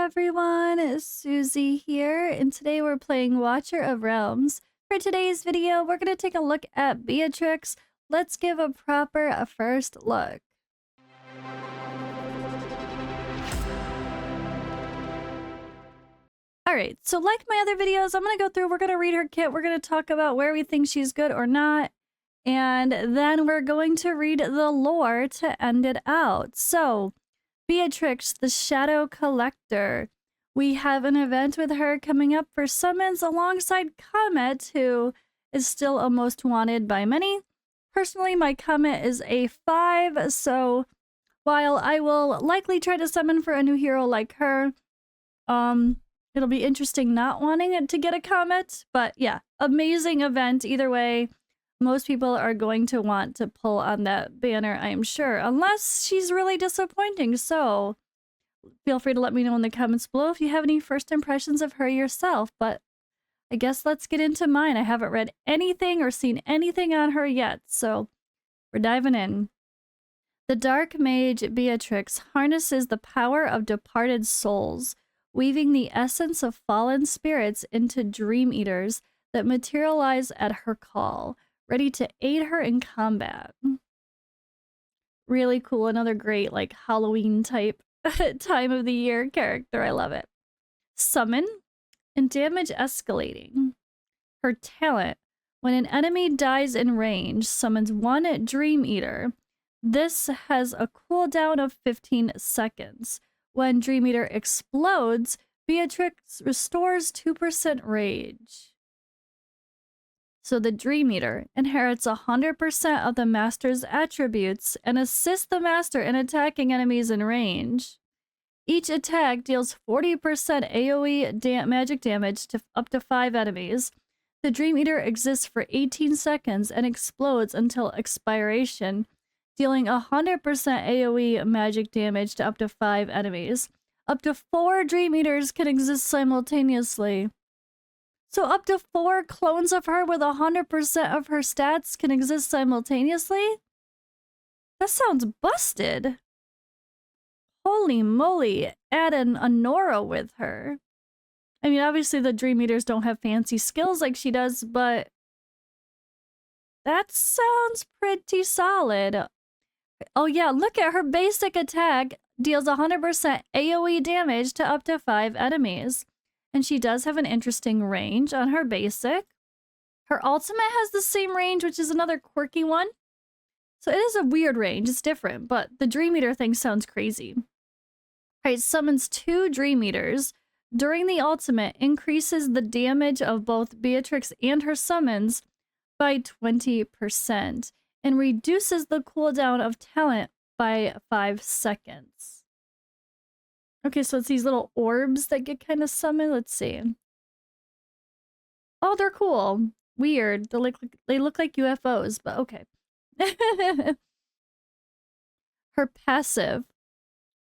everyone, it's Suzi here, and today we're playing Watcher of Realms. For today's video, we're going to take a look at Beatrix. Let's give a proper first look. Alright, so like my other videos, I'm going to go through, we're going to read her kit, we're going to talk about where we think she's good or not, and then we're going to read the lore to end it out. So, Beatrix, the Shadow Collector. We have an event with her coming up for summons alongside Comet, who is still a most wanted by many. Personally, my Comet is a 5, so while I will likely try to summon for a new hero like her, it'll be interesting not wanting it to get a Comet. But yeah, amazing event either way. Most people are going to want to pull on that banner, I am sure, unless she's really disappointing. So feel free to let me know in the comments below if you have any first impressions of her yourself. But I guess let's get into mine. I haven't read anything or seen anything on her yet, so we're diving in. The Dark Mage Beatrix harnesses the power of departed souls, weaving the essence of fallen spirits into dream eaters that materialize at her call, ready to aid her in combat. Really cool. Another great, like, Halloween type time of the year character. I love it. Summon and damage escalating. Her talent. When an enemy dies in range, summons one Dream Eater. This has a cooldown of 15 seconds. When Dream Eater explodes, Beatrix restores 2% rage. So the Dream Eater inherits 100% of the Master's attributes and assists the Master in attacking enemies in range. Each attack deals 40% AoE magic damage to up to 5 enemies. The Dream Eater exists for 18 seconds and explodes until expiration, dealing 100% AoE magic damage to up to 5 enemies. Up to 4 Dream Eaters can exist simultaneously. So up to 4 clones of her with 100% of her stats can exist simultaneously? That sounds busted. Holy moly, add an Honora with her. I mean, obviously the Dream Eaters don't have fancy skills like she does, but that sounds pretty solid. Oh yeah, look at her basic attack deals 100% AoE damage to up to 5 enemies. And she does have an interesting range on her basic. Her ultimate has the same range, which is another quirky one. So it is a weird range. It's different, but the Dream Eater thing sounds crazy. Alright, summons 2 Dream Eaters. During the ultimate, increases the damage of both Beatrix and her summons by 20% and reduces the cooldown of talent by 5 seconds. Okay, so it's these little orbs that get kind of summoned. Let's see. Oh, they're cool. Weird. They look like UFOs, but okay. Her passive.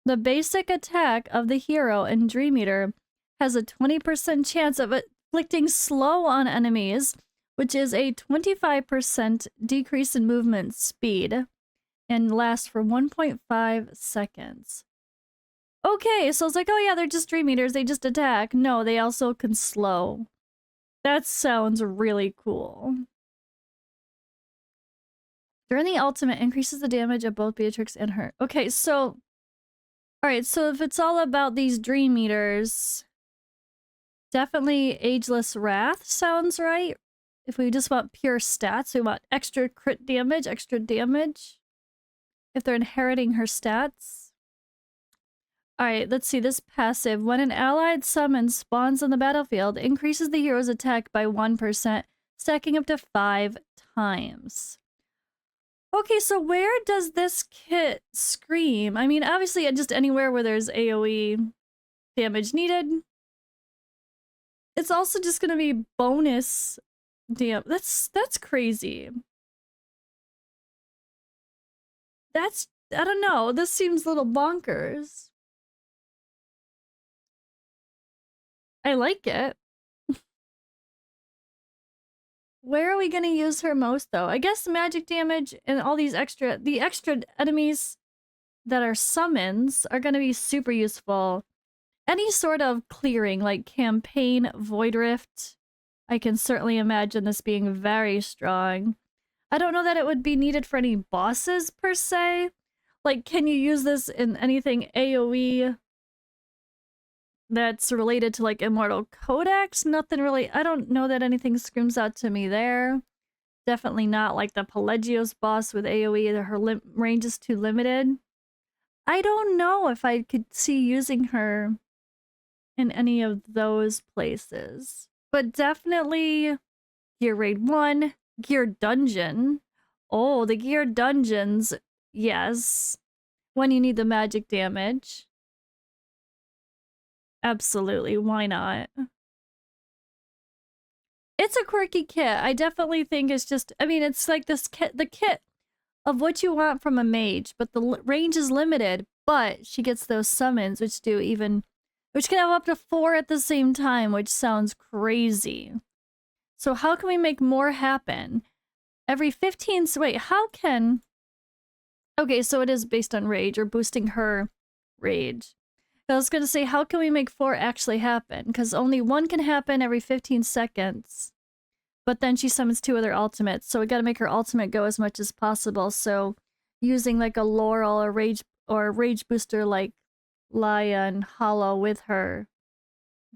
The basic attack of the hero in Dream Eater has a 20% chance of inflicting slow on enemies, which is a 25% decrease in movement speed, and lasts for 1.5 seconds. Okay, so it's like, oh yeah, they're just Dream Eaters, they just attack. No, they also can slow. That sounds really cool. During the ultimate, increases the damage of both Beatrix and her. Okay, so... Alright, so if it's all about these Dream Eaters, definitely Ageless Wrath sounds right. If we just want pure stats, we want extra crit damage, extra damage. If they're inheriting her stats. Alright, let's see this passive. When an allied summon spawns on the battlefield, increases the hero's attack by 1%, stacking up to 5 times. Okay, so where does this kit scream? I mean, obviously just anywhere where there's AoE damage needed. It's also just gonna be bonus That's crazy. I don't know, this seems a little bonkers. I like it. Where are we gonna use her most, though? I guess magic damage and all these extra enemies that are summons are gonna be super useful. any sort of clearing, like campaign, void rift. I can certainly imagine this being very strong. I don't know that it would be needed for any bosses per se. Like, can you use this in anything AoE that's related to like Immortal Codex? Nothing really. I don't know that anything screams out to me there. Definitely not like the Pelagios boss with AoE. Her range is too limited. I don't know if I could see using her in any of those places. But definitely Gear Raid 1, Gear Dungeon. Oh, the Gear Dungeons. Yes. When you need the magic damage. Absolutely, why not? It's a quirky kit. I definitely think it's just, I mean, it's like this kit, the kit of what you want from a mage, but the range is limited, but she gets those summons, which can have up to 4 at the same time, which sounds crazy. So how can we make more happen? Every 15, wait, how can, okay, so it is based on rage, or boosting her rage. I was gonna say, how can we make 4 actually happen? Because only 1 can happen every 15 seconds. But then she summons 2 other ultimates, so we gotta make her ultimate go as much as possible. So using like a Laurel or rage booster like Laia and Hollow with her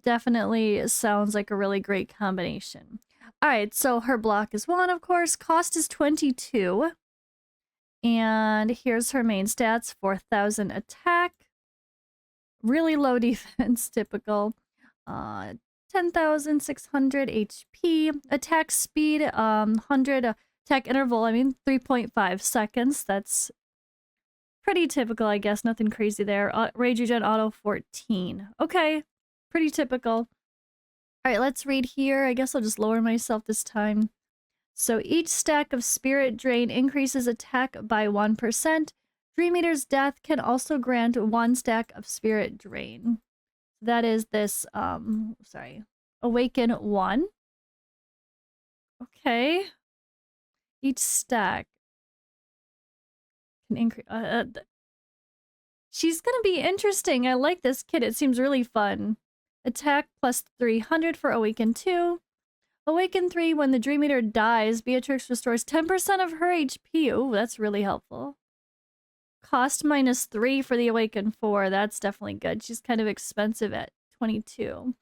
definitely sounds like a really great combination. Alright, so her block is 1, of course. Cost is 22. And here's her main stats: 4,000 attack. Really low defense, typical. 10,600 HP. Attack speed, 100. Attack interval, 3.5 seconds. That's pretty typical, I guess. Nothing crazy there. Rage regen auto 14. Okay, pretty typical. Alright, let's read here. I guess I'll just lower myself this time. So each stack of Spirit Drain increases attack by 1%. Dream Eater's death can also grant 1 stack of Spirit Drain. That is this, Awaken 1. Okay. Each stack can increase. She's gonna be interesting. I like this kit. It seems really fun. Attack plus 300 for Awaken 2. Awaken 3, when the Dream Eater dies, Beatrix restores 10% of her HP. Ooh, that's really helpful. Cost minus 3 for the Awaken 4. That's definitely good. She's kind of expensive at 22.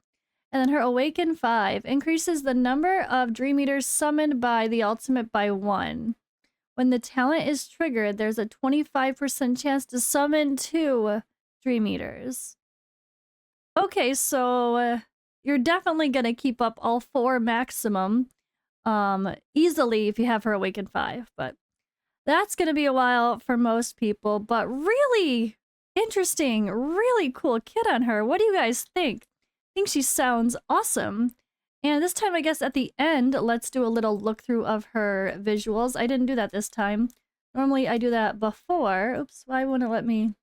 And then her Awaken 5 increases the number of Dream Eaters summoned by the ultimate by 1. When the talent is triggered, there's a 25% chance to summon 2 Dream Eaters. Okay, so you're definitely going to keep up all 4 maximum easily if you have her Awaken 5, but that's going to be a while for most people, but really interesting, really cool kit on her. What do you guys think? I think she sounds awesome. And this time, I guess at the end, let's do a little look through of her visuals. I didn't do that this time. Normally I do that before. Oops, why won't it let me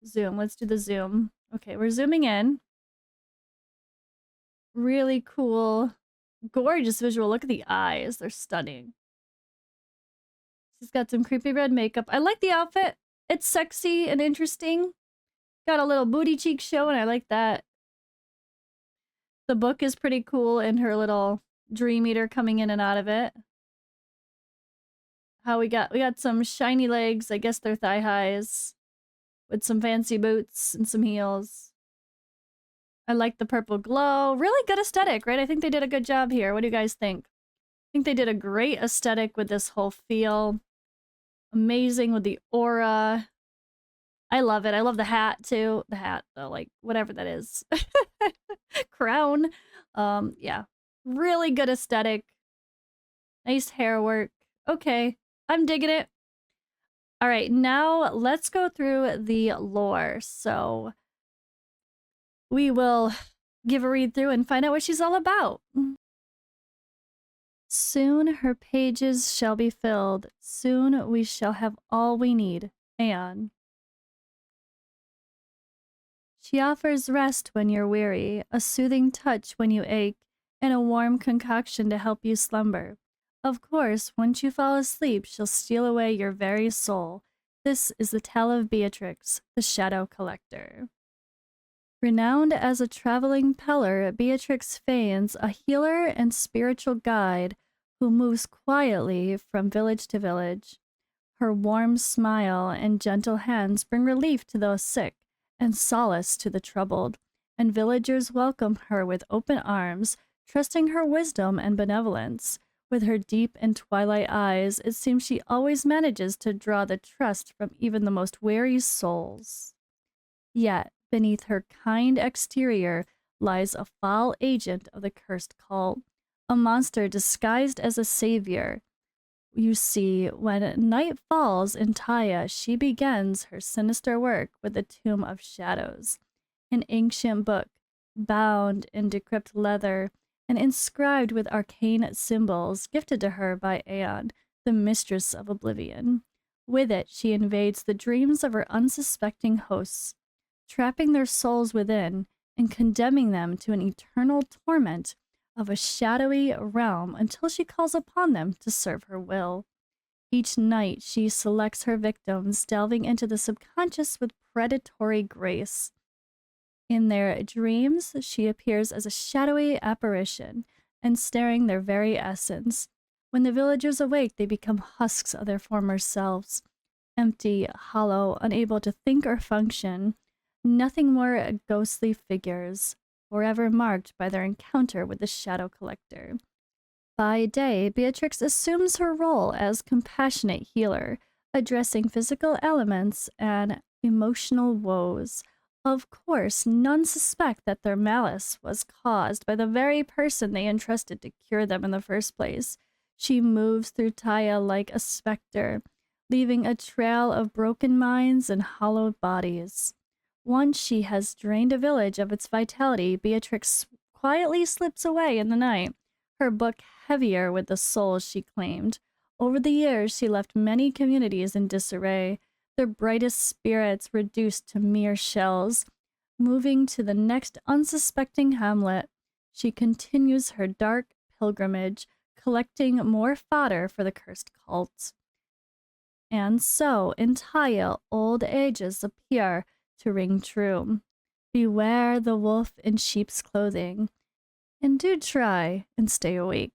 zoom? Let's do the zoom. Okay, we're zooming in. Really cool, gorgeous visual. Look at the eyes, they're stunning. She's got some creepy red makeup. I like the outfit. It's sexy and interesting. Got a little booty cheek show, and I like that. The book is pretty cool, and her little Dream Eater coming in and out of it. How we got some shiny legs. I guess they're thigh highs with some fancy boots and some heels. I like the purple glow. Really good aesthetic, right? I think they did a good job here. What do you guys think? I think they did a great aesthetic with this whole feel. Amazing with the aura. I love it. I love the hat too. The hat, like whatever that is. Crown. Yeah. Really good aesthetic. Nice hair work. Okay. I'm digging it. All right, now let's go through the lore. So we will give a read through and find out what she's all about. Soon her pages shall be filled. Soon we shall have all we need. Aeon. She offers rest when you're weary, a soothing touch when you ache, and a warm concoction to help you slumber. Of course, once you fall asleep, she'll steal away your very soul. This is the tale of Beatrix, the Shadow Collector. Renowned as a traveling peller, Beatrix feigns a healer and spiritual guide who moves quietly from village to village. Her warm smile and gentle hands bring relief to those sick and solace to the troubled, and villagers welcome her with open arms, trusting her wisdom and benevolence. With her deep and twilight eyes, it seems she always manages to draw the trust from even the most weary souls. Yet, beneath her kind exterior lies a foul agent of the cursed cult, a monster disguised as a savior. You see, when night falls in Taya, she begins her sinister work with the Tomb of Shadows, an ancient book bound in decrepit leather and inscribed with arcane symbols gifted to her by Aeon, the mistress of oblivion. With it, she invades the dreams of her unsuspecting hosts, trapping their souls within and condemning them to an eternal torment of a shadowy realm until she calls upon them to serve her will. Each night, she selects her victims, delving into the subconscious with predatory grace. In their dreams, she appears as a shadowy apparition, ensnaring their very essence. When the villagers awake, they become husks of their former selves, empty, hollow, unable to think or function, nothing more ghostly figures, forever marked by their encounter with the Shadow Collector. By day, Beatrix assumes her role as compassionate healer, addressing physical ailments and emotional woes. Of course, none suspect that their malice was caused by the very person they entrusted to cure them in the first place. She moves through Taya like a specter, leaving a trail of broken minds and hollowed bodies. Once she has drained a village of its vitality, Beatrix quietly slips away in the night, her book heavier with the souls she claimed. Over the years, she left many communities in disarray, their brightest spirits reduced to mere shells. Moving to the next unsuspecting hamlet, she continues her dark pilgrimage, collecting more fodder for the cursed cult. And so, in Taya, old ages appear to ring true. Beware the wolf in sheep's clothing, and do try and stay awake.